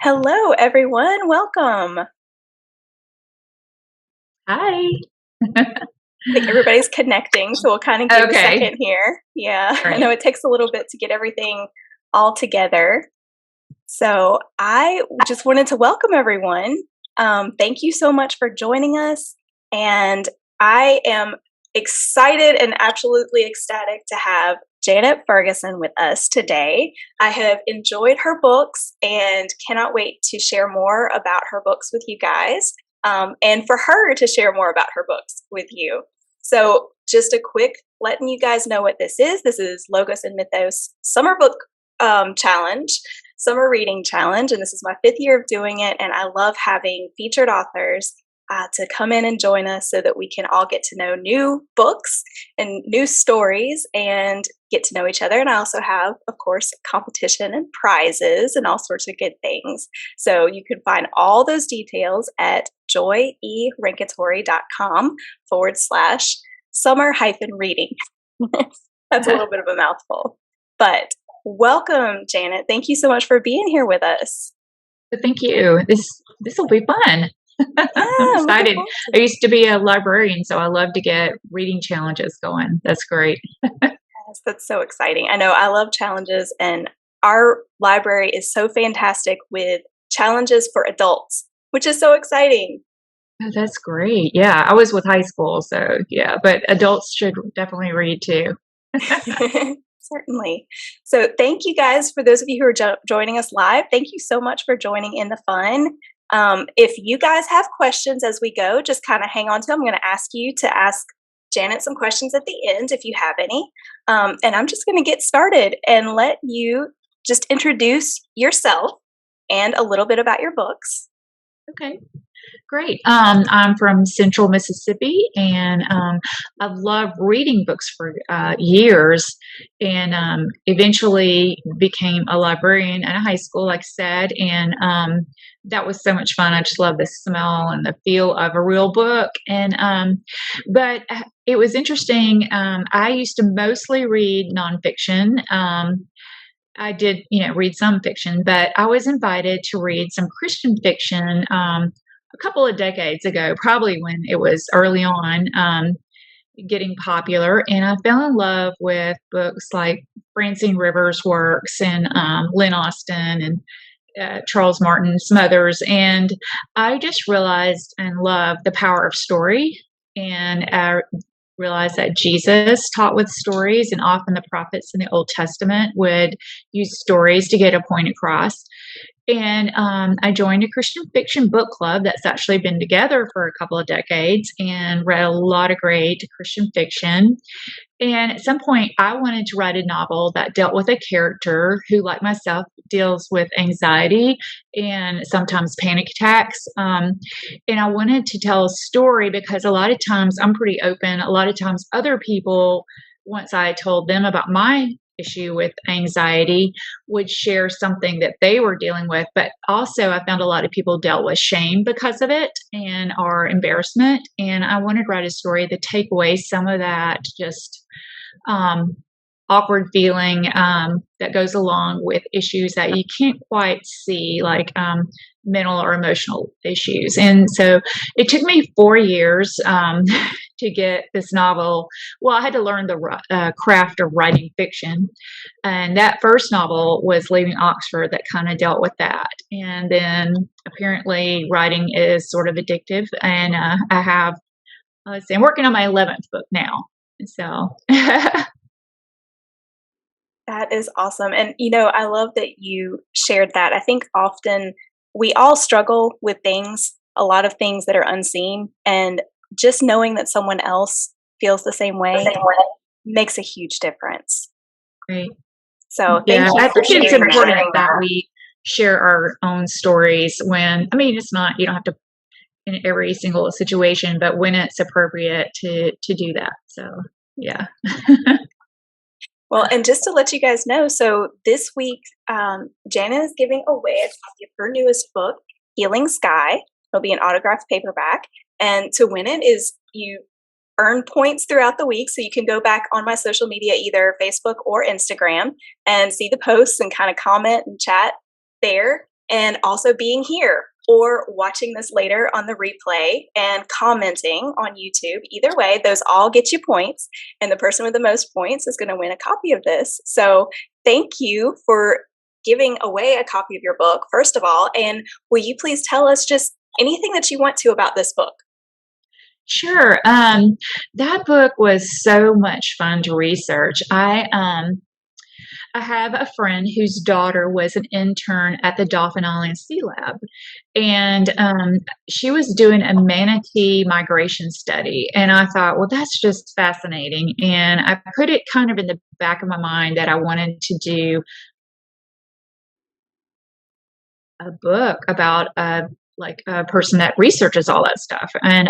Hello, everyone. Welcome. Hi. I think everybody's connecting, so we'll kind of give a Okay, second here. Yeah, I know great. it takes a little bit to get everything all together. So I just wanted to welcome everyone. Thank you so much for joining us. And I am excited and absolutely ecstatic to have Janet Ferguson with us today. I have enjoyed her books and cannot wait to share more about her books with you guys, and for her to share more about her books with you. So, just a quick letting you guys know what this is. This is Logos and Mythos Summer Book Challenge. Summer Reading Challenge, and this is my fifth year of doing it. And I love having featured authors to come in and join us so that we can all get to know new books and new stories and get to know each other. And I also have, of course, competition and prizes and all sorts of good things. So you can find all those details at joyerankatory.com/summer reading. That's a little bit of a mouthful, but welcome, Janet. Thank you so much for being here with us. Thank you. This will be fun. Yeah, I'm I'm looking excited. forward to I it. used to be a librarian, so I love to get reading challenges going. That's great. Yes, that's so exciting. I know I love challenges, and our library is so fantastic with challenges for adults, which is so exciting. Oh, that's great. Yeah, I was with high school, so yeah, but adults should definitely read too. Certainly. So, thank you guys for those of you who are joining us live. Thank you so much for joining in the fun. If you guys have questions as we go, just kind of hang on to them. I'm going to ask you to ask Janet some questions at the end if you have any. And I'm just going to get started and let you just introduce yourself and a little bit about your books. Okay. Great. I'm from Central Mississippi, and I've loved reading books for years, and eventually became a librarian at a high school, like I said, and that was so much fun. I just love the smell and the feel of a real book, and but it was interesting. I used to mostly read nonfiction. I did, read some fiction, but I was invited to read some Christian fiction a couple of decades ago, probably when it was early on getting popular. And I fell in love with books like Francine Rivers' works and Lynn Austin and Charles Martin, some others. And I just realized and loved the power of story. And I realized that Jesus taught with stories, and often the prophets in the Old Testament would use stories to get a point across. And I joined a Christian fiction book club that's actually been together for a couple of decades and read a lot of great Christian fiction. And at some point, I wanted to write a novel that dealt with a character who, like myself, deals with anxiety and sometimes panic attacks. And I wanted to tell a story because a lot of times I'm pretty open. A lot of times, other people, once I told them about my issue with anxiety, would share something that they were dealing with. But also, I found a lot of people dealt with shame because of it and or embarrassment. And I wanted to write a story to take away some of that just um, awkward feeling that goes along with issues that you can't quite see, like mental or emotional issues. And so it took me 4 years to get this novel. Well, I had to learn the craft of writing fiction. And that first novel was Leaving Oxford that kind of dealt with that. And then apparently writing is sort of addictive. And I have, let's see, I'm working on my 11th book now. So That is awesome. And, I love that you shared that. I think often we all struggle with things, a lot of things that are unseen. And just knowing that someone else feels the same way makes a huge difference. great. So thank Yeah, you I for think it's sharing important that. that we share our own stories when, I mean, it's not, you don't have to in every single situation, but when it's appropriate to do that. So, yeah. Well, and just to let you guys know, so this week, Jana is giving away a copy of her newest book, Healing Skye. It'll be an autographed paperback. And to win it is you earn points throughout the week. So you can go back on my social media, either Facebook or Instagram, and see the posts and kind of comment and chat there. and also being here or watching this later on the replay and commenting on YouTube. Either way, those all get you points, and the person with the most points is going to win a copy of this. So thank you for giving away a copy of your book, first of all. And will you please tell us just anything that you want to about this book? Sure. That book was so much fun to research. I have a friend whose daughter was an intern at the Dauphin Island Sea Lab, and she was doing a manatee migration study. And I thought, well, that's just fascinating. And I put it kind of in the back of my mind that I wanted to do a book about like a person that researches all that stuff. And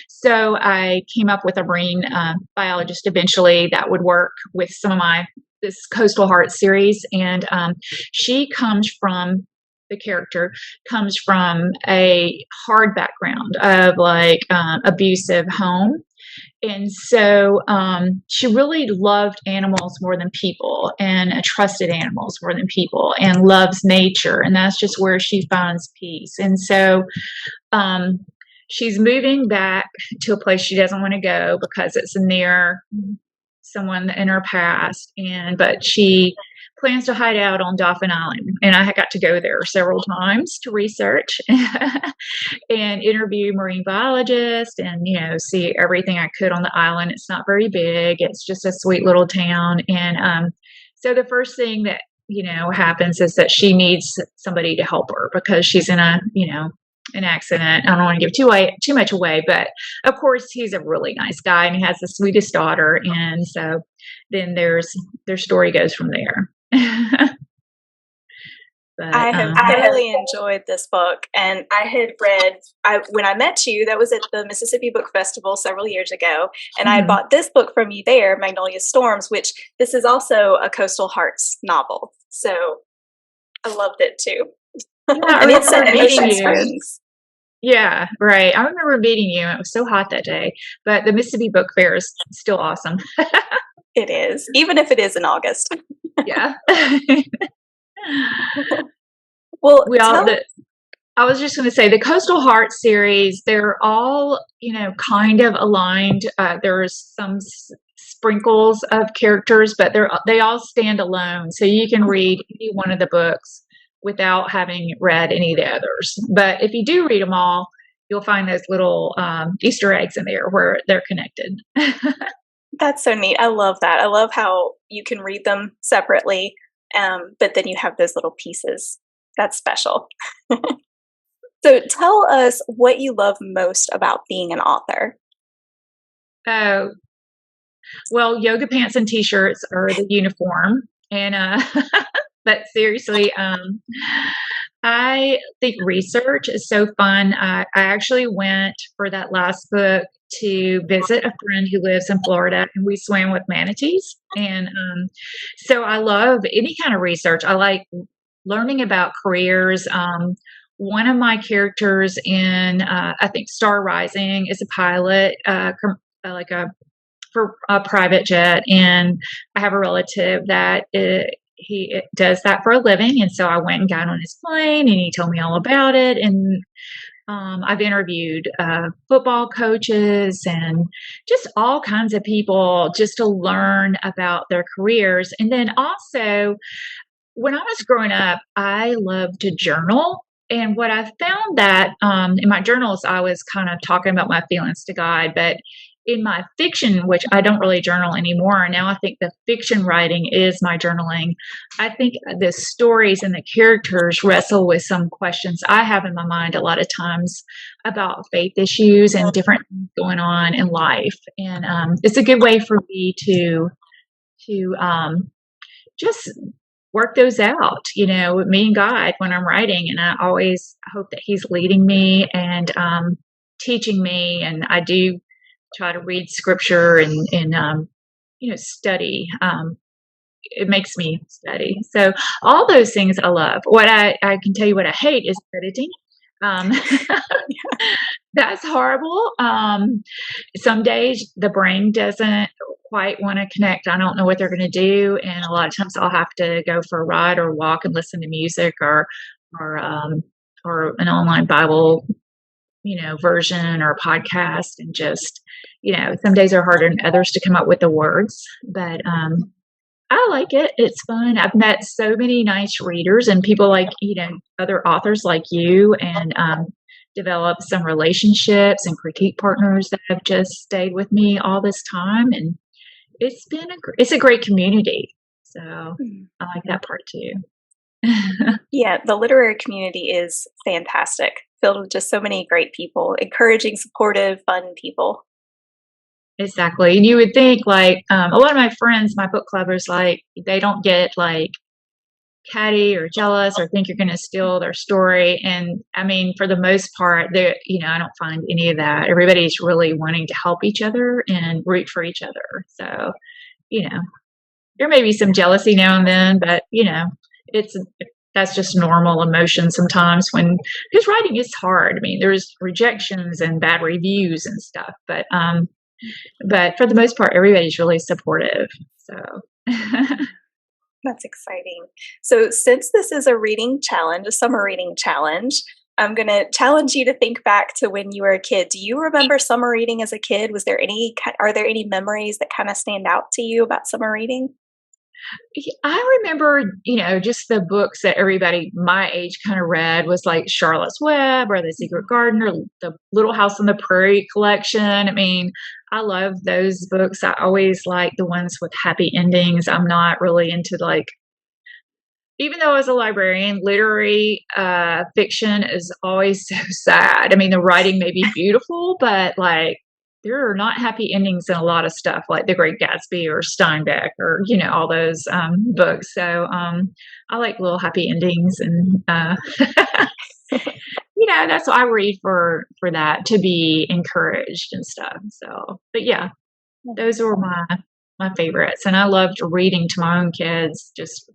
so I came up with a marine biologist eventually that would work with some of this Coastal Heart series. And she comes from, the character comes from a hard background of like abusive home. And so she really loved animals more than people, and trusted animals more than people, and loves nature. And that's just where she finds peace. And so she's moving back to a place she doesn't want to go because it's near someone in her past. But she plans to hide out on Dauphin Island. And I got to go there several times to research and interview marine biologists and, see everything I could on the island. It's not very big. It's just a sweet little town. And so the first thing that, happens is that she needs somebody to help her because she's in an accident. I don't want to give too much away, but of course he's a really nice guy and he has the sweetest daughter. And so then their story goes from there. But, I have thoroughly enjoyed this book, and I had read, when I met you, that was at the Mississippi Book Festival several years ago, and I bought this book from you there, Magnolia Storms, which this is also a Coastal Hearts novel. So I loved it too. Yeah, and it's set in Ocean Springs. Yeah, right. I remember meeting you. It was so hot that day, but the Mississippi Book Fair is still awesome. It is, even if it is in August. Yeah. Well, I was just going to say the Coastal Heart series, they're all, kind of aligned. There's some sprinkles of characters, but they all stand alone. So you can read any one of the books without having read any of the others. But if you do read them all, you'll find those little Easter eggs in there where they're connected. That's so neat. I love that. I love how you can read them separately, but then you have those little pieces. That's special. So tell us what you love most about being an author. Oh, well, yoga pants and t-shirts are the uniform. And but seriously, I think research is so fun. I actually went for that last book to visit a friend who lives in Florida, and we swam with manatees. And so I love any kind of research. I like learning about careers. One of my characters in, I think, Star Rising is a pilot, for a private jet, and I have a relative that he does that for a living. And so I went and got on his plane, and he told me all about it. And I've interviewed football coaches and just all kinds of people just to learn about their careers. And then also, when I was growing up, I loved to journal. And what I found that in my journals, I was kind of talking about my feelings to God. But in my fiction, which I don't really journal anymore, now I think the fiction writing is my journaling. I think the stories and the characters wrestle with some questions I have in my mind a lot of times about faith issues and different things going on in life. And it's a good way for me to just work those out, with me and God when I'm writing. And I always hope that He's leading me and teaching me. And I do try to read scripture and study. It makes me study. So all those things I love. What I can tell you what I hate is editing. That's horrible. Some days the brain doesn't quite want to connect. I don't know what they're going to do. And a lot of times I'll have to go for a ride or walk and listen to music or or an online Bible, version or podcast, and just, some days are harder than others to come up with the words, but I like it. It's fun. I've met so many nice readers and people like, other authors like you, and developed some relationships and critique partners that have just stayed with me all this time. And it's a great community. So I like that part too. Yeah, the literary community is fantastic, filled with just so many great people, encouraging, supportive, fun people. Exactly. And you would think like, a lot of my friends, my book clubbers, like they don't get like catty or jealous or think you're going to steal their story. And I mean, for the most part, I don't find any of that. Everybody's really wanting to help each other and root for each other. So, you know, there may be some jealousy now and then, but it's that's just normal emotion sometimes because writing is hard. I mean, there's rejections and bad reviews and stuff, but for the most part, everybody's really supportive. So. That's exciting. So, since this is a reading challenge, a summer reading challenge, I'm going to challenge you to think back to when you were a kid. Do you remember summer reading as a kid? Are there any memories that kind of stand out to you about summer reading? I remember, just the books that everybody my age kind of read was like Charlotte's Web or The Secret Garden or the Little House on the Prairie collection. I mean, I love those books. I always like the ones with happy endings. I'm not really into like, even though as a librarian, literary fiction is always so sad. I mean, the writing may be beautiful, but like there are not happy endings in a lot of stuff like The Great Gatsby or Steinbeck or, all those books. So I like little happy endings, and, that's what I read for that, to be encouraged and stuff. So, but yeah, those were my favorites. And I loved reading to my own kids, just,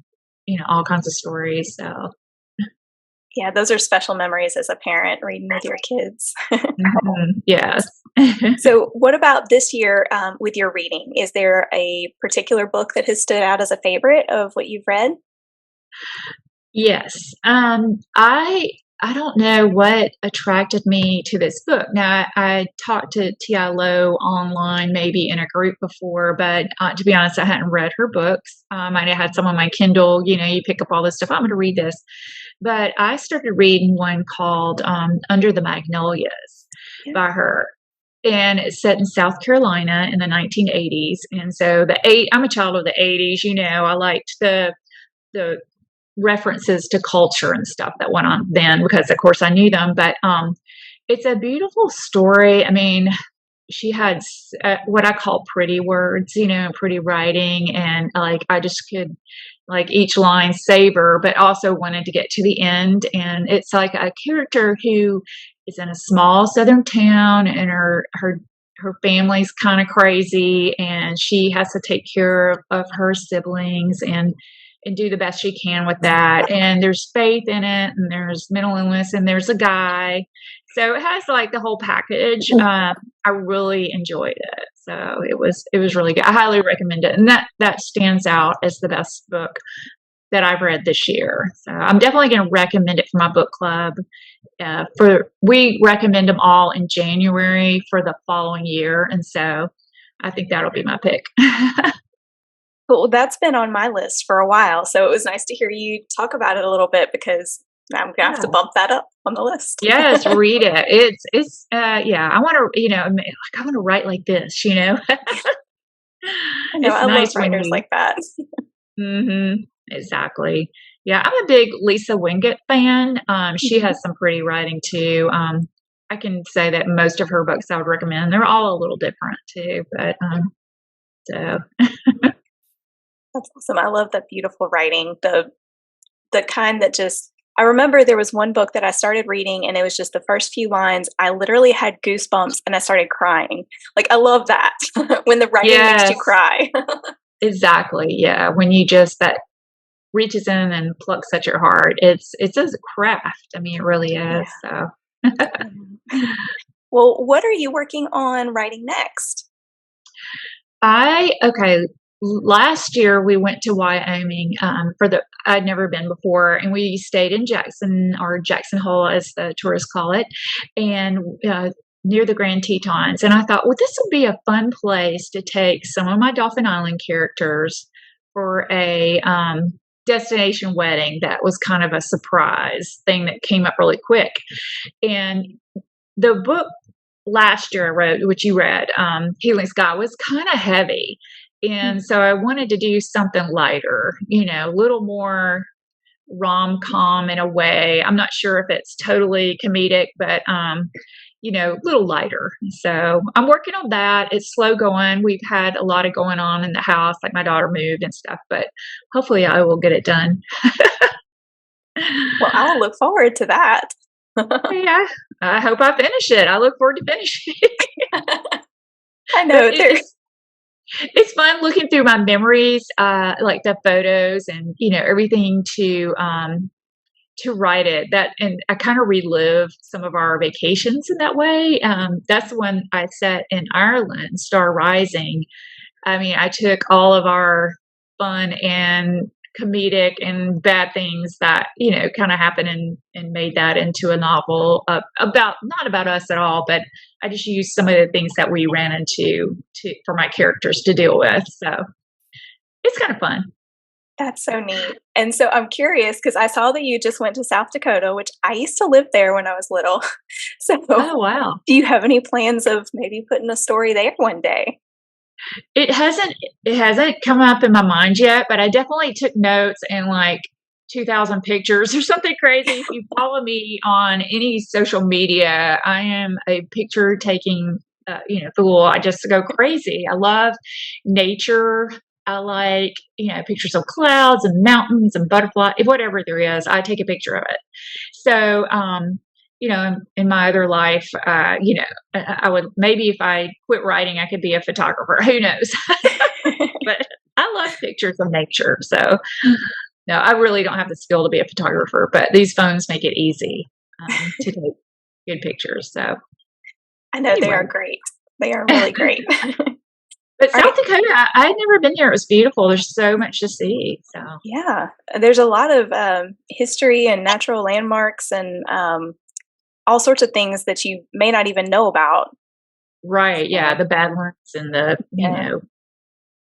all kinds of stories. So, Yeah, those are special memories as a parent reading with your kids. Yes. So, what about this year with your reading? Is there a particular book that has stood out as a favorite of what you've read? Yes. I don't know what attracted me to this book. Now, I talked to T.I. Lowe online, maybe in a group before, but to be honest, I hadn't read her books. I had some on my Kindle. You pick up all this stuff. I'm going to read this. But I started reading one called Under the Magnolias by her. And it's set in South Carolina in the 1980s. And so I'm a child of the 80s. I liked the references to culture and stuff that went on then because, of course, I knew them. But it's a beautiful story. I mean, she had what I call pretty words, pretty writing. And like I just could like each line savor, but also wanted to get to the end. And it's like a character who is in a small southern town, and her family's kind of crazy, and she has to take care of her siblings and do the best she can with that. And there's faith in it, and there's mental illness, and there's a guy. So it has like the whole package. I really enjoyed it. So it was really good. I highly recommend it. And that stands out as the best book that I've read this year. So I'm definitely going to recommend it for my book club. We recommend them all in January for the following year. And so I think that'll be my pick. Well, that's been on my list for a while. So it was nice to hear you talk about it a little bit because I'm going to have to bump that up on the list. Yes, read it. It's yeah, I want to, like I want to write like this, I know, It's I nice love writers like that. Exactly. Yeah, I'm a big Lisa Wingate fan. She Mhm. has some pretty writing too. I can say that most of her books I would recommend. They're all a little different too, but so That's awesome. I love that beautiful writing. The kind that just I remember there was one book that I started reading and it was just the first few lines. I literally had goosebumps and I started crying. Like I love that when the writing makes you yes, cry. exactly. Yeah, when you just that reaches in and plucks at your heart. It's a craft. I mean, it really is. Yeah. So Well, what are you working on writing next? okay. last year we went to Wyoming I'd never been before, and we stayed in Jackson Hole, as the tourists call it, and near the Grand Tetons. And I thought, well, this would be a fun place to take some of my Dauphin Island characters for a destination wedding that was kind of a surprise thing that came up really quick. And the book last year I wrote, which you read, Healing Skye, was kind of heavy. And so I wanted to do something lighter, a little more rom-com in a way. I'm not sure if it's totally comedic, but a little lighter. So I'm working on that. It's slow going. We've had a lot of going on in the house, like my daughter moved and stuff, but hopefully I will get it done. Well, I'll look forward to that. Yeah, I hope I finish it. I look forward to finishing it. I know. It's fun looking through my memories, like the photos and, everything to write it. And I kind of relive some of our vacations in that way. That's the one I set in Ireland, Star Rising. I mean, I took all of our fun and comedic and bad things that, kind of happened and made that into a novel not about us at all, but I just used some of the things that we ran into for my characters to deal with. So it's kind of fun. That's so neat. And so I'm curious because I saw that you just went to South Dakota, which I used to live there when I was little. So Oh, wow. do you have any plans of maybe putting a story there one day? It hasn't come up in my mind yet, but I definitely took notes and like 2,000 pictures or something crazy. If you follow me on any social media, I am a picture taking, fool. I just go crazy. I love nature. I like, pictures of clouds and mountains and butterflies, whatever there is, I take a picture of it. So, in my other life, I would, maybe if I quit writing, I could be a photographer. Who knows? But I love pictures of nature. So, no, I really don't have the skill to be a photographer, but these phones make it easy to take good pictures. So, I know they are great. They are really great. But South Dakota, I had never been there. It was beautiful. There's so much to see. So yeah, there's a lot of history and natural landmarks and all sorts of things that you may not even know about. Right. Yeah. The Badlands and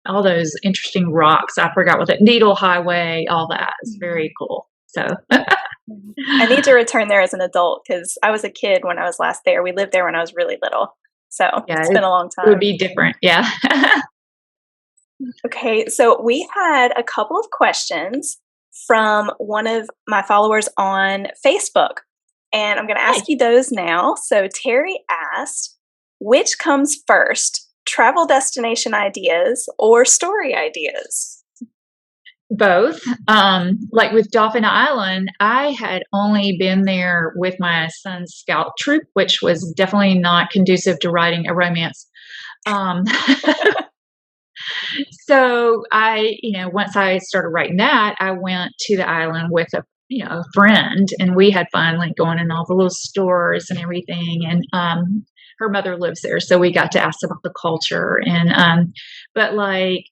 all those interesting rocks. I forgot what Needle Highway, all that is very cool. So I need to return there as an adult because I was a kid when I was last there. We lived there when I was really little. So yeah, it's been a long time. It would be different. Yeah. Okay. So we had a couple of questions from one of my followers on Facebook. And I'm going to ask you those now. So Terry asked, which comes first, travel destination ideas or story ideas? Both. Like with Dauphin Island, I had only been there with my son's scout troop, which was definitely not conducive to writing a romance. So once I started writing that, I went to the island with a friend, and we had fun, like going in all the little stores and everything. And her mother lives there, so we got to ask about the culture. And but like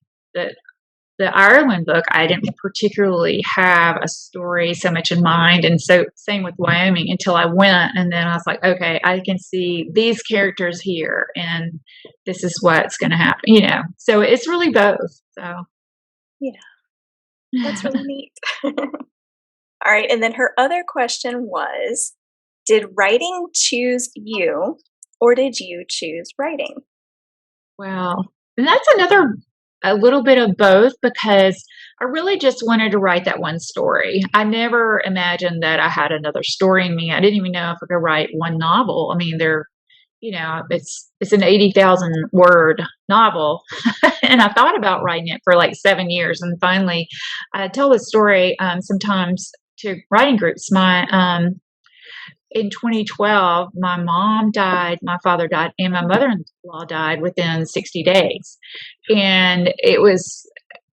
the Ireland book, I didn't particularly have a story so much in mind. And so same with Wyoming until I went. And then I was like, okay, I can see these characters here and this is what's going to happen, So it's really both. So, yeah, that's really neat. All right. And then her other question was, did writing choose you or did you choose writing? Wow. And that's a little bit of both, because I really just wanted to write that one story. I never imagined that I had another story in me. I didn't even know if I could write one novel. I mean, it's an 80,000 word novel. And I thought about writing it for like 7 years. And finally, I tell this story sometimes to writing groups. In 2012, my mom died, my father died, and my mother-in-law died within 60 days. And it was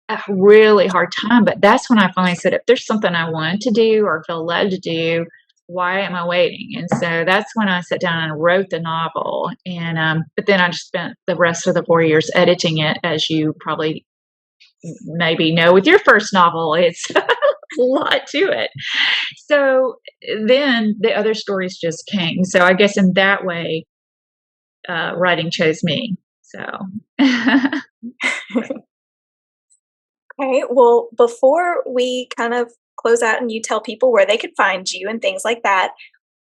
a really hard time. But that's when I finally said, if there's something I wanted to do or feel led to do, why am I waiting? And so that's when I sat down and wrote the novel. And but then I just spent the rest of the 4 years editing it, as you probably maybe know with your first novel. It's a lot to it. So then the other stories just came. So I guess in that way, writing chose me. So Okay, well, before we kind of close out and you tell people where they could find you and things like that,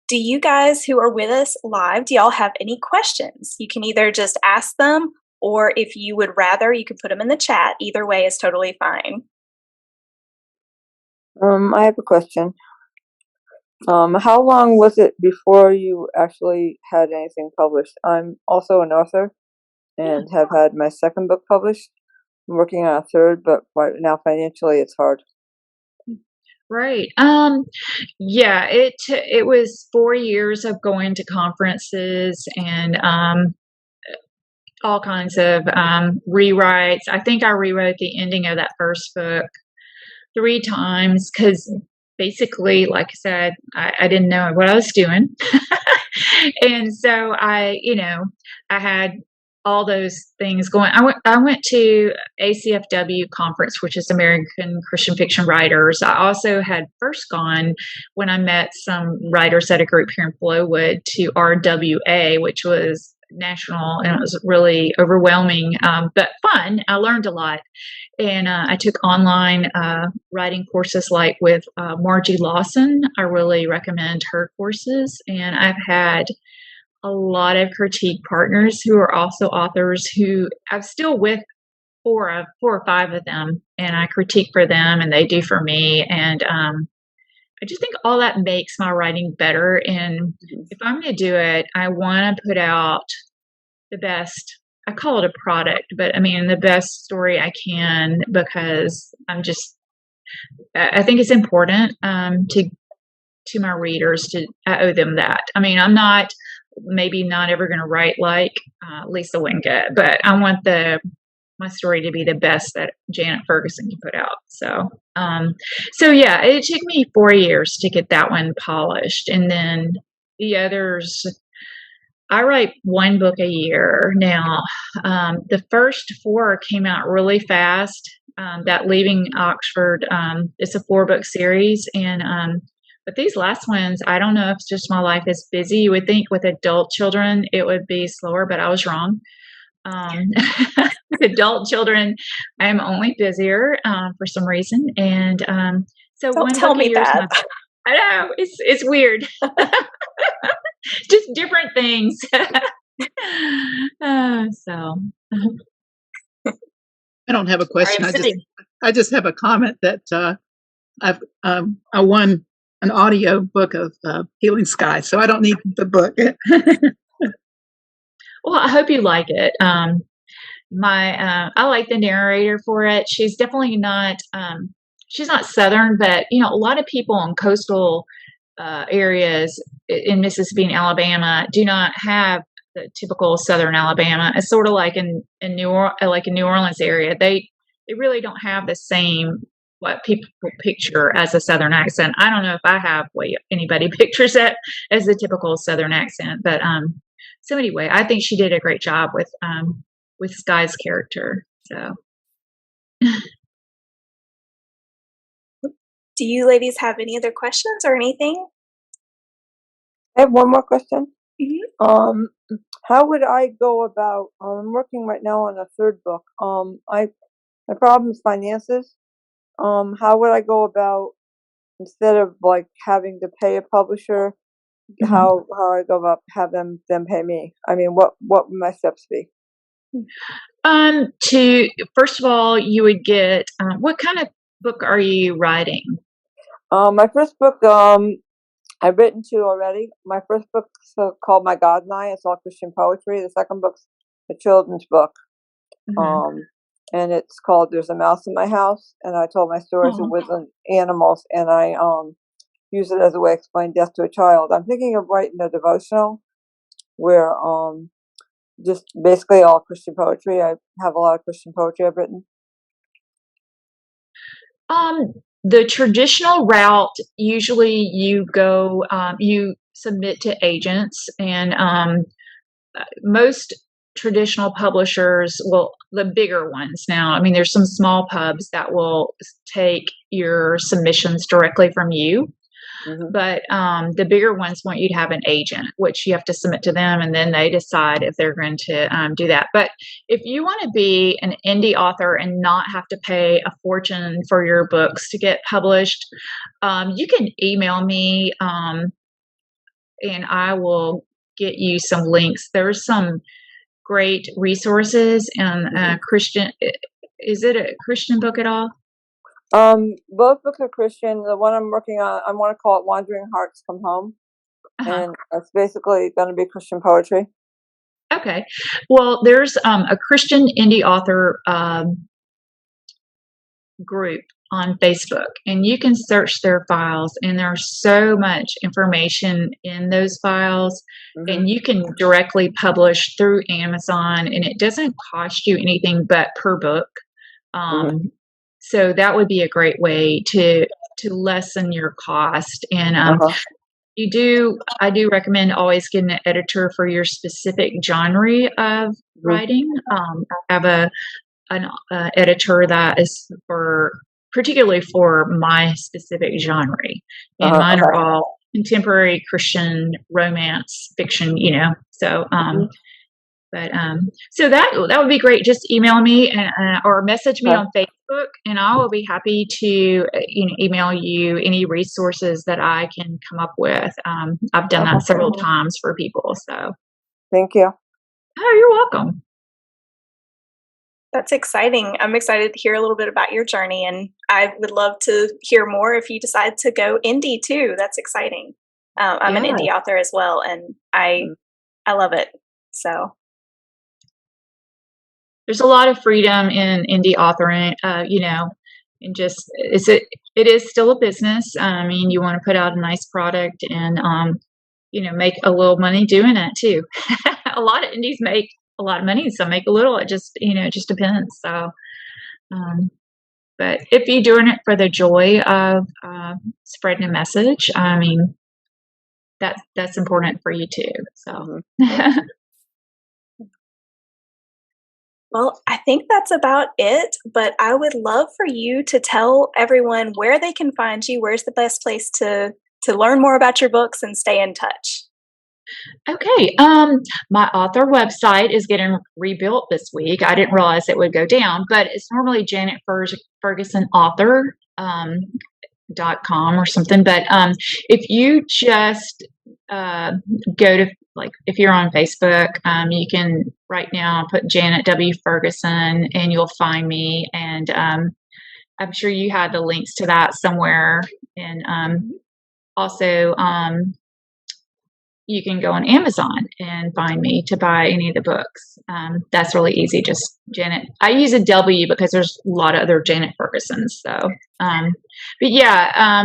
do you guys who are with us live, do y'all have any questions? You can either just ask them, or if you would rather, you can put them in the chat. Either way is totally fine. I have a question. How long was it before you actually had anything published? I'm also an author and have had my second book published. I'm working on a third, but right now financially it's hard. Right. Yeah, it was 4 years of going to conferences and all kinds of rewrites. I think I rewrote the ending of that first book 3 times because basically, like I said, I didn't know what I was doing. And so I had all those things going. I went to ACFW conference, which is American Christian Fiction Writers. I also had first gone when I met some writers at a group here in Flowood to RWA, which was national, and it was really overwhelming, but fun. I learned a lot. And I took online writing courses like with Margie Lawson. I really recommend her courses. And I've had a lot of critique partners who are also authors who I'm still with four or five of them. And I critique for them and they do for me. And I just think all that makes my writing better. And if I'm going to do it, I want to put out the best. I call it a product, but I mean the best story I can because I think it's important to my readers I owe them that. I mean, I'm maybe not ever going to write like Lisa Winget, but I want my story to be the best that Janet Ferguson can put out. So yeah, it took me 4 years to get that one polished, and then the others. I write 1 book a year now. The first 4 came out really fast. That Leaving Oxford, it's a 4-book series, and but these last ones, I don't know if it's just my life is busy. You would think with adult children it would be slower, but I was wrong. With adult children, I am only busier for some reason, and so Don't 1 tell book a me year is that. I know it's weird. Just different things. So I don't have a question. Sorry, I just have a comment that I won an audio book of Healing Skye, so I don't need the book. well, I hope you like it. I like the narrator for it. She's definitely not. She's not Southern, but a lot of people in coastal areas in Mississippi and Alabama do not have the typical Southern Alabama. It's sort of like in New Orleans area. They really don't have the same what people picture as a Southern accent. I don't know if I have what anybody pictures it as the typical Southern accent, but so anyway, I think she did a great job with Skye's character. So. Do you ladies have any other questions or anything? I have one more question. Mm-hmm. How would I go about? I'm working right now on a third book. My problem is finances. How would I go about instead of like having to pay a publisher? Mm-hmm. How I go about have them pay me? I mean, what would my steps be? First of all, you would get what kind of book are you writing? My first book, I've written 2 already. My first book's called My God and I. It's all Christian poetry. The second book's a children's book. Mm-hmm. And it's called There's a Mouse in My House. And I told my stories with animals, and I use it as a way to explain death to a child. I'm thinking of writing a devotional where just basically all Christian poetry. I have a lot of Christian poetry I've written. The traditional route, usually you go, you submit to agents, and most traditional publishers, well, the bigger ones now. I mean, there's some small pubs that will take your submissions directly from you. But the bigger ones want you to have an agent, which you have to submit to them, and then they decide if they're going to do that. But if you want to be an indie author and not have to pay a fortune for your books to get published, you can email me, and I will get you some links. There's some great resources and Christian. Is it a Christian book at all? Both books are Christian. The one I'm working on, I want to call it Wandering Hearts Come Home. And it's basically going to be Christian poetry. Okay. Well, there's a Christian indie author group on Facebook, and you can search their files, and there's so much information in those files, and you can directly publish through Amazon, and it doesn't cost you anything but per book. So that would be a great way to lessen your cost. And I do recommend always getting an editor for your specific genre of writing. I have an editor that is particularly for my specific genre, and mine are all contemporary Christian romance fiction. So so that would be great. Just email me or message me on Facebook, and I will be happy to email you any resources that I can come up with. I've done that several times for people. So thank you. Oh, you're welcome. That's exciting. I'm excited to hear a little bit about your journey, and I would love to hear more if you decide to go indie too. That's exciting. I'm an indie author as well, and I love it. So. There's a lot of freedom in indie authoring, and just it is still a business. I mean, you want to put out a nice product and, make a little money doing it too. A lot of indies make a lot of money, some make a little. It just, it just depends. So, but if you're doing it for the joy of spreading a message, I mean, that's important for you too. So. Well, I think that's about it, but I would love for you to tell everyone where they can find you. Where's the best place to learn more about your books and stay in touch? Okay. My author website is getting rebuilt this week. I didn't realize it would go down, but it's normally Janet Ferguson author, .com or something. But if you just go to, if you're on Facebook, you can right now put Janet W. Ferguson and you'll find me. And I'm sure you had the links to that somewhere. And also, you can go on Amazon and find me to buy any of the books. That's really easy. Just Janet. I use a W because there's a lot of other Janet Fergusons. So, but yeah,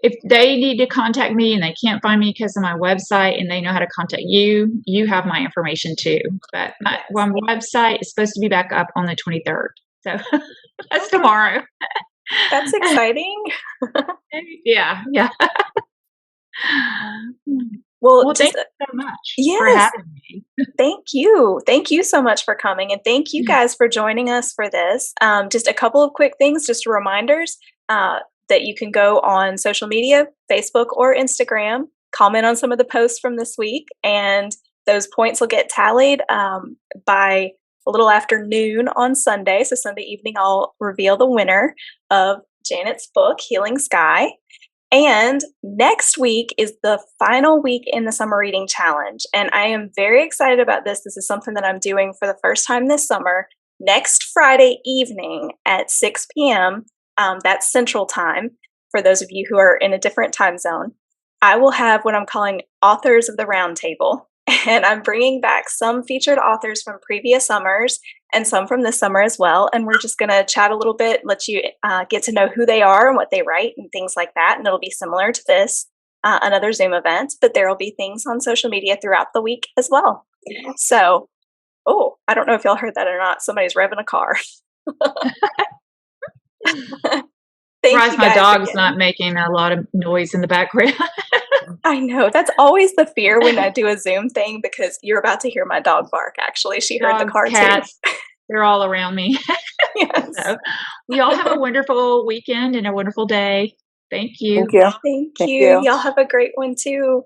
if they need to contact me and they can't find me because of my website and they know how to contact you, you have my information too. But my website is supposed to be back up on the 23rd. So that's tomorrow. That's exciting. Yeah. Well, thank you so much for having me. Thank you. Thank you so much for coming. And thank you guys for joining us for this. Just a couple of quick things, just reminders that you can go on social media, Facebook or Instagram, comment on some of the posts from this week, and those points will get tallied by a little after noon on Sunday. So Sunday evening, I'll reveal the winner of Janet's book, Healing Skye. And next week is the final week in the Summer Reading Challenge. And I am very excited about this. This is something that I'm doing for the first time this summer. Next Friday evening at 6 p.m., that's Central Time, for those of you who are in a different time zone, I will have what I'm calling Authors of the Roundtable. And I'm bringing back some featured authors from previous summers and some from this summer as well. And we're just going to chat a little bit, let you get to know who they are and what they write and things like that. And it'll be similar to this, another Zoom event, but there will be things on social media throughout the week as well. So, I don't know if y'all heard that or not. Somebody's revving a car. Surprised my dog's not making a lot of noise in the background. I know. That's always the fear when I do a Zoom thing because you're about to hear my dog bark, actually. She heard the Dogs, car cats, they're all around me. too. Yes. So we all have a wonderful weekend and a wonderful day. Thank you. Thank you. Thank Thank you. you. Y'all have a great one too.